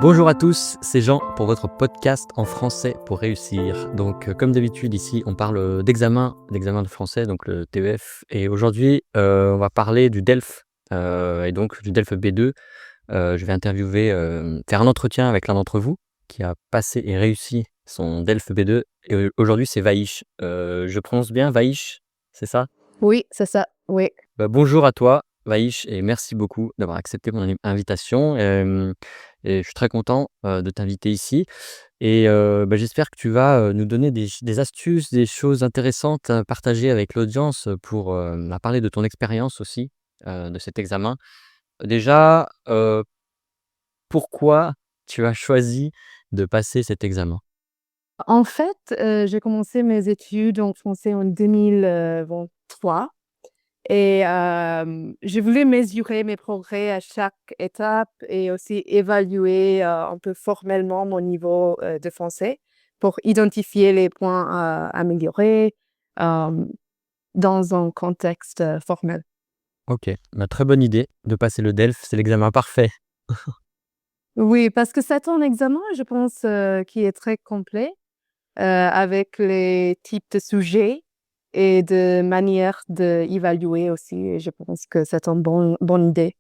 Bonjour à tous, c'est Jean pour votre podcast en français pour réussir. Donc, comme d'habitude, ici, on parle d'examen de français, donc le TEF. Et aujourd'hui, on va parler du DELF, et donc du DELF B2. Je vais faire un entretien avec l'un d'entre vous qui a passé et réussi son DELF B2. Et aujourd'hui, c'est Vaïch. Je prononce bien Vaïch, c'est ça? Oui, c'est ça, oui. Bonjour à toi, Vaïch, et merci beaucoup d'avoir accepté mon invitation. Et je suis très content de t'inviter ici. Et j'espère que tu vas nous donner des astuces, des choses intéressantes à partager avec l'audience pour parler de ton expérience aussi de cet examen. Déjà, pourquoi tu as choisi de passer cet examen? En fait, j'ai commencé mes études en français en 2023 et je voulais mesurer mes progrès à chaque étape et aussi évaluer, un peu formellement mon niveau, de français pour identifier les points à améliorer, hem, dans un contexte, formel. OK, très bonne idée de passer le DELF, c'est l'examen parfait. Oui, parce que c'est un examen, je pense, qui est très complet. Avec les types de sujets et de manières d'évaluer aussi et je pense que c'est une bonne idée.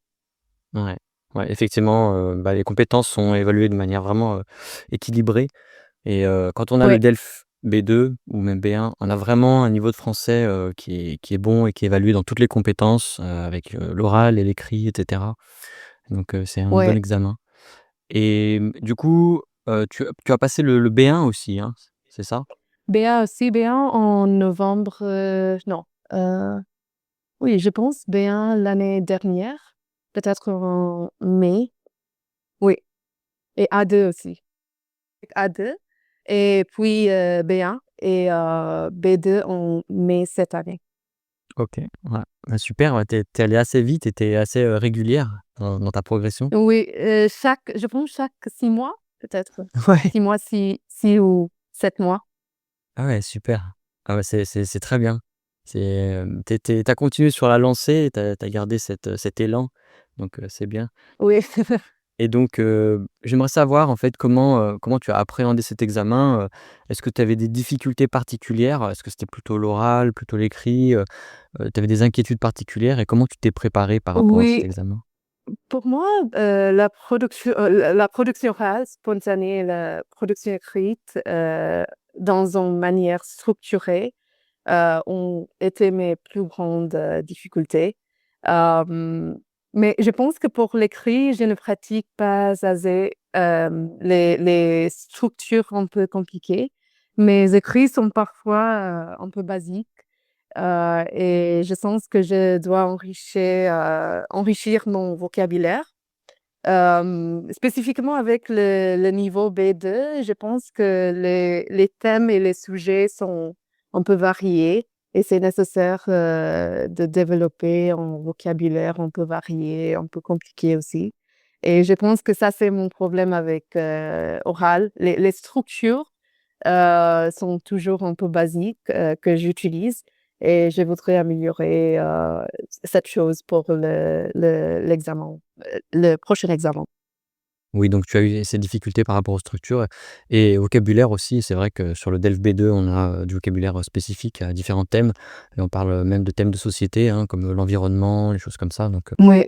Ouais, ouais, effectivement, les compétences sont évaluées de manière vraiment équilibrée. Et quand on a le Ouais, DELF B2 ou même B1, on a vraiment un niveau de français qui est bon et qui est évalué dans toutes les compétences avec l'oral et l'écrit, et cetera. Donc c'est un bon ouais. examen. Et du coup, tu as passé le B1 aussi, hein, c'est ça? BA aussi, B1 en novembre, non, oui, je pense B1 l'année dernière, peut-être en mai, oui, et A2 aussi. A2 et puis, B1 et B2 en mai cette année. OK, ouais, super, ouais, tu es allée assez vite et tu es assez régulière dans ta progression. Oui, je pense chaque 6 mois, peut-être. Ouais. 6 mois, 6 ou 7 mois. Ah ouais, super. Ah ouais, c'est très bien. Tu as continué sur la lancée et tu as gardé cet élan, donc c'est bien. Oui. Et donc j'aimerais savoir en fait comment tu as appréhendé cet examen? Est-ce que tu avais des difficultés particulières? Est-ce que c'était plutôt l'oral, plutôt l'écrit? Tu avais des inquiétudes particulières et comment tu t'es préparé par rapport à cet Oui, examen? pour moi, la production orale spontanée et la production écrite, dans une manière structurée, ont été mes plus grandes, difficultés. Hem, mais je pense que pour l'écrit, je ne pratique pas assez, les structures un peu compliquées. Mes écrits sont parfois, un peu basiques, et je sens que je dois enrichir mon vocabulaire. Spécifiquement avec le niveau B2, je pense que les thèmes et les sujets sont un peu variés et c'est nécessaire, de développer un vocabulaire un peu varié, un peu compliqué aussi et je pense que ça, c'est mon problème avec, oral. Les structures, sont toujours un peu basiques, que j'utilise et je voudrais améliorer, cette chose pour l'examen, le prochain examen. Oui, donc tu as eu ces difficultés par rapport aux structures et au vocabulaire aussi. C'est vrai que sur le DELF B2, on a du vocabulaire spécifique à différents thèmes et on parle même de thèmes de société, hein, comme l'environnement, les choses comme ça, donc Oui,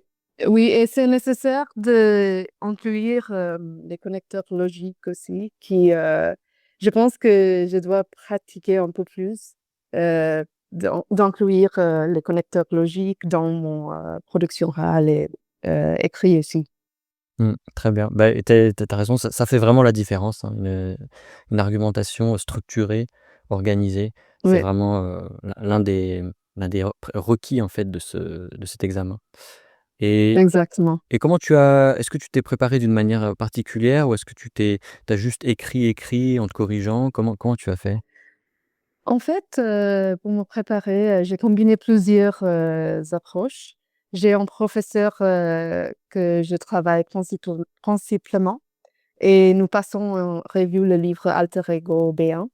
oui et c'est nécessaire d'inclure, les connecteurs logiques aussi je pense que je dois pratiquer un peu plus, d'inclure, les connecteurs logiques dans mon, production orale et écrit aussi. très bien. Et tu raison, ça fait vraiment la différence, hein, une argumentation structurée, organisée. C'est Oui, vraiment l'un des requis en fait de cet examen. Et exactement. comment est-ce que tu t'es préparé d'une manière particulière ou est-ce que t'as juste écrit en te corrigeant? Comment tu as fait? En fait, pour me préparer, j'ai combiné plusieurs, approches. J'ai un professeur, que je travaille principalement et nous passons en revue le livre Alter Ego B1.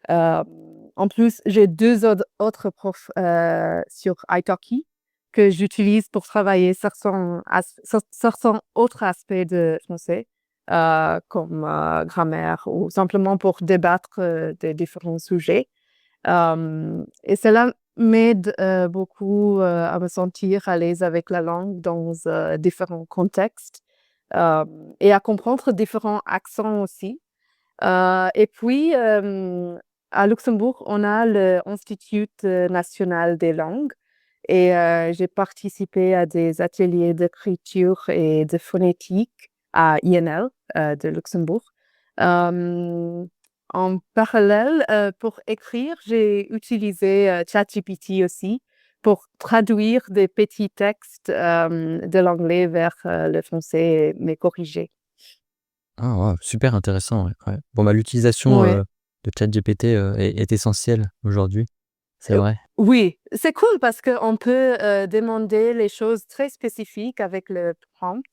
Hem, En plus, j'ai 2 autres profs, sur italki que j'utilise pour travailler sur son autre aspect de français. comme grammaire ou simplement pour débattre des différents sujets. Et cela m'aide beaucoup à me sentir à l'aise avec la langue dans différents contextes et à comprendre différents accents aussi. Et puis, à Luxembourg, on a l'Institut national des langues et j'ai participé à des ateliers d'écriture et de phonétique à INL de Luxembourg. Euh, En parallèle, pour écrire, j'ai utilisé ChatGPT aussi pour traduire des petits textes de l'anglais vers le français, mais corrigés. Ah waouh, super intéressant, ouais, ouais. Bon, bah, l'utilisation, Ouais. de ChatGPT, est essentielle aujourd'hui, c'est Euh, vrai. Oui, c'est cool parce qu'on peut demander les choses très spécifiques avec le prompt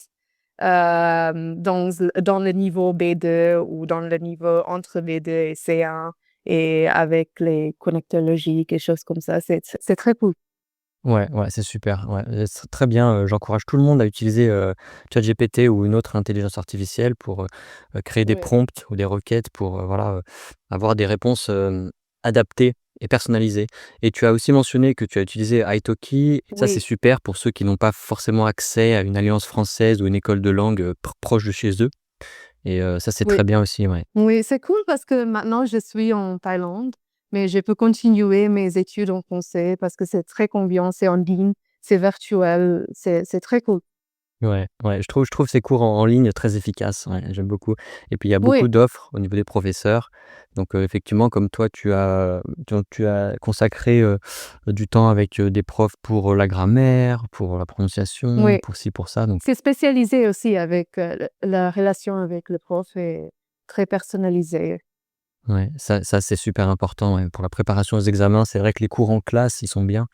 dans le niveau B2 ou dans le niveau entre B2 et C1 et avec les connecteurs logiques et choses comme ça. C'est très cool. Ouais, ouais, c'est super, ouais, c'est très bien, j'encourage tout le monde à utiliser, ChatGPT ou une autre intelligence artificielle pour, créer des Ouais. prompts ou des requêtes pour, voilà, avoir des réponses, adaptées et personnalisées. Et tu as aussi mentionné que tu as utilisé italki. Ça, c'est Oui, super pour ceux qui n'ont pas forcément accès à une alliance française ou une école de langue, proche de chez eux. Et ça, c'est oui. très bien aussi, ouais. Oui, c'est cool parce que maintenant je suis en Thaïlande, mais je peux continuer mes études en français parce que c'est très conviant, c'est en ligne, c'est virtuel, c'est très cool. Ouais, ouais, je trouve ces cours en ligne très efficaces, ouais, j'aime beaucoup. Et puis il y a beaucoup Oui, d'offres au niveau des professeurs. Donc effectivement, comme toi, tu as consacré, du temps avec, des profs pour, la grammaire, pour la prononciation, oui. pour ci, pour ça, donc C'est spécialisé aussi avec la relation avec le prof est très personnalisée. ouais, ça c'est super important, ouais. Pour la préparation aux examens, c'est vrai que les cours en classe, ils sont bien,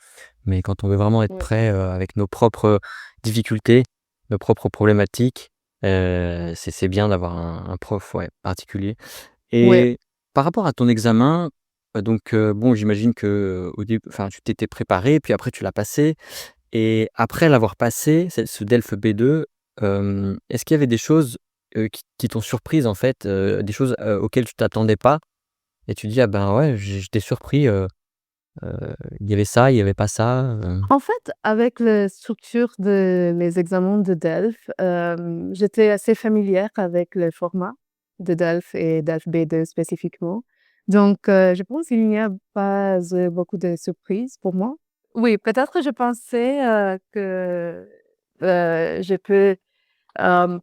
mais quand on veut vraiment être Oui. prêt, avec nos propres difficultés, nos propres problématiques, c'est bien d'avoir un prof, ouais, particulier. Oui. Et par rapport à ton examen, donc bon, j'imagine que, au début, enfin, tu t'étais préparé, puis après tu l'as passé et après l'avoir passé, ce DELF B2, est-ce qu'il y avait des choses, qui t'ont surprise, en fait, des choses, auxquelles tu t'attendais pas et tu dis: «Ah ben, ouais, j'étais surpris, il y avait ça, il y avait pas ça», En fait, avec la structure de mes examens de DELF, j'étais assez familière avec le format de DELF et DELF B2 spécifiquement. Donc, je pense qu'il n'y a pas beaucoup de surprises pour moi. Oui, peut-être je pensais que je peux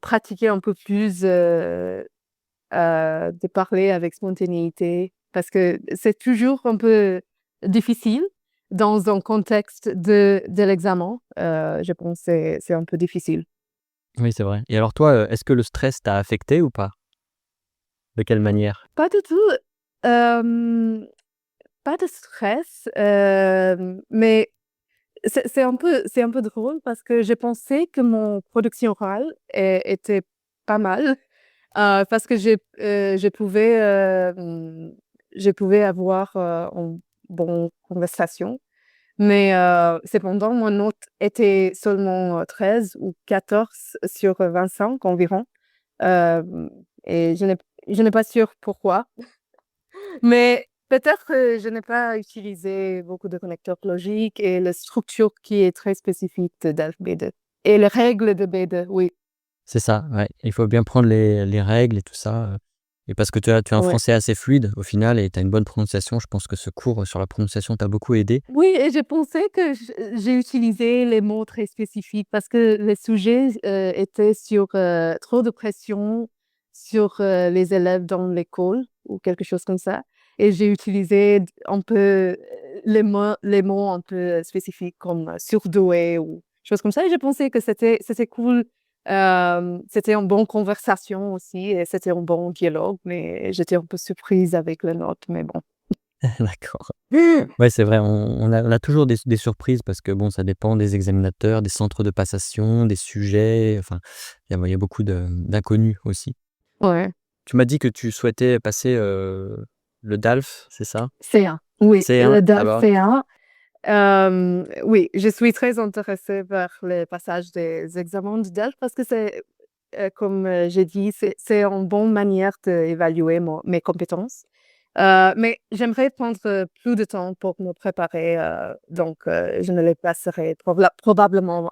pratiquer un peu plus de parler avec spontanéité parce que c'est toujours un peu difficile dans un contexte de l'examen. Je pense que c'est un peu difficile. oui, c'est vrai. Et alors toi, est-ce que le stress t'a affecté ou pas? De quelle manière? Pas du tout, hem, pas de stress, mais c'est un peu drôle parce que j'ai pensé que mon production orale était pas mal. Parce que je pouvais avoir, une bonne conversation, mais cependant mon note était seulement, 13 ou 14 sur 25 environ, hem et je n'ai pas sûre pourquoi, mais peut-être que je n'ai pas utilisé beaucoup de connecteurs logiques et la structure qui est très spécifique de DELF B2 et les règles de B2, oui, C'est ça, ouais. Il faut bien prendre les règles et tout ça, et parce que tu as un ouais. français assez fluide au final et tu as une bonne prononciation, je pense que ce cours sur la prononciation t'a beaucoup aidé. Oui et je pensais que j'ai utilisé les mots très spécifiques parce que le sujet, était sur, trop de pression sur, les élèves dans l'école ou quelque chose comme ça et j'ai utilisé un peu, les mots un peu spécifiques comme, surdoué ou choses comme ça et je pensais que c'était cool, c'était une bonne conversation aussi et c'était un bon dialogue mais j'étais un peu surprise avec les notes mais bon. D'accord. Ouais, c'est vrai, on a toujours des surprises parce que bon, ça dépend des examinateurs, des centres de passation, des sujets, enfin, il y a beaucoup d'inconnus aussi. Ouais. Tu m'as dit que tu souhaitais passer, le DALF, c'est ça? C1. Oui, C1? le Ah DALF bah, C1. Oui, je suis très intéressée par le passage des examens du DELF parce que comme, j'ai dit, c'est une bonne manière d'évaluer mes compétences. Mais j'aimerais prendre, plus de temps pour me préparer, donc je ne les passerai probablement,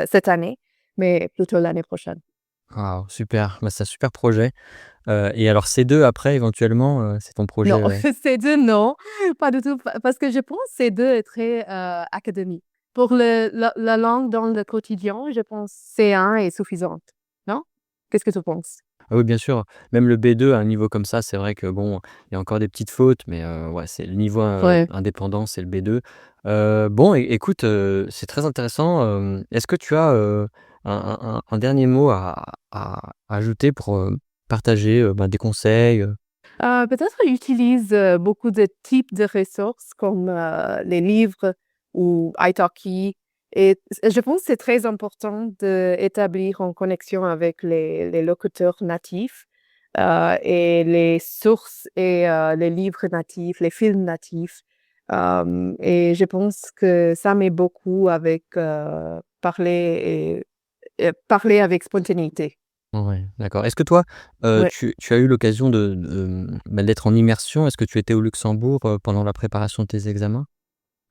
cette année, mais plutôt l'année prochaine. Waouh, super, bah, c'est un super projet, et alors C2 après éventuellement, c'est ton Non, projet, C2 non, pas du tout, parce que je pense C2 est très, académique. Pour la langue dans le quotidien, je pense C1 est suffisante, non? Qu'est-ce que tu penses? Ah oui, bien sûr, même le B2 à un niveau comme ça, c'est vrai que bon, il y a encore des petites fautes, mais ouais, c'est le niveau, Ouais. indépendant, c'est le B2. Bon, écoute, c'est très intéressant, est-ce que tu as, un dernier mot à ajouter pour, partager, bah, des conseils, Peut-être utilise, beaucoup de types de ressources comme, les livres ou italki et je pense que c'est très important d'établir une connexion avec les locuteurs natifs, et les sources et les livres natifs, les films natifs, et je pense que ça m'aide beaucoup avec, parler avec spontanéité. Ouais, d'accord. Est-ce que toi, Ouais. tu as eu l'occasion bah, d'être en immersion? Est-ce que tu étais au Luxembourg, pendant la préparation de tes examens?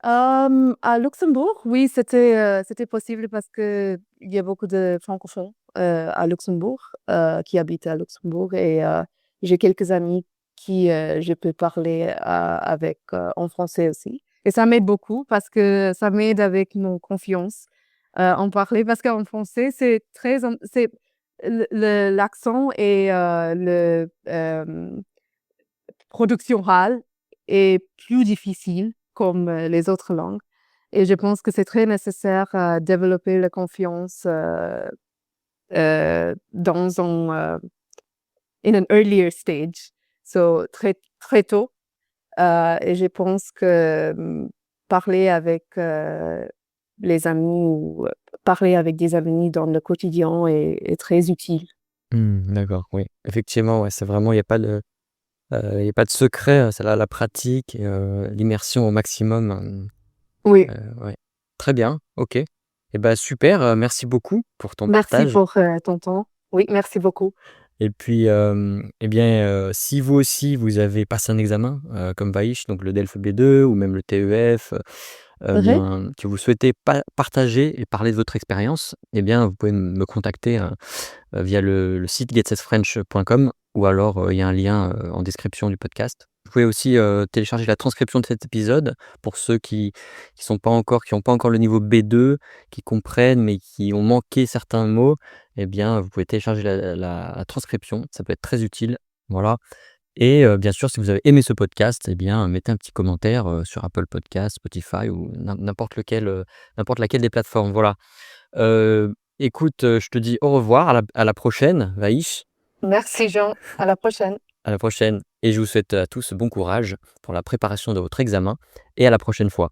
À Luxembourg, oui, c'était possible parce qu'il y a beaucoup de francophones, à Luxembourg, qui habitent à Luxembourg et j'ai quelques amis qui, je peux parler, avec, en français aussi et ça m'aide beaucoup parce que ça m'aide avec mon confiance, en parler parce qu'en français, c'est très im c'est l'accent et production orale est plus difficile comme, les autres langues et je pense que c'est très nécessaire à développer la confiance, dans un, in an earlier stage, so très tôt, et je pense que, parler avec, les amis ou, parler avec des amis dans le quotidien est très utile. Mmh, d'accord, oui. Effectivement, ouais, c'est vraiment il y a pas de secret, c'est la pratique et l'immersion au maximum, Oui, ouais. Très bien, OK. Et bah, super, merci beaucoup pour ton merci partage. pour, ton temps. Oui, merci beaucoup. Et puis, eh bien, si vous aussi vous avez passé un examen, comme Vaïch, donc le DELF B2 ou même le TEF, Mmh. bien, que vous souhaitez partager et parler de votre expérience, eh bien, vous pouvez me contacter, via le site getsetfrench.com ou alors, il y a un lien, en description du podcast. Vous pouvez aussi, télécharger la transcription de cet épisode pour ceux qui ont pas encore le niveau B2, qui comprennent mais qui ont manqué certains mots. Eh bien, vous pouvez télécharger la transcription, ça peut être très utile, voilà. Et bien sûr, si vous avez aimé ce podcast, eh bien, mettez un petit commentaire, sur Apple Podcasts, Spotify ou n'importe laquelle des plateformes, voilà. Écoute, je te dis au revoir, à la prochaine, Vaïch, Merci Jean, à la prochaine. à la prochaine et je vous souhaite à tous bon courage pour la préparation de votre examen et à la prochaine fois.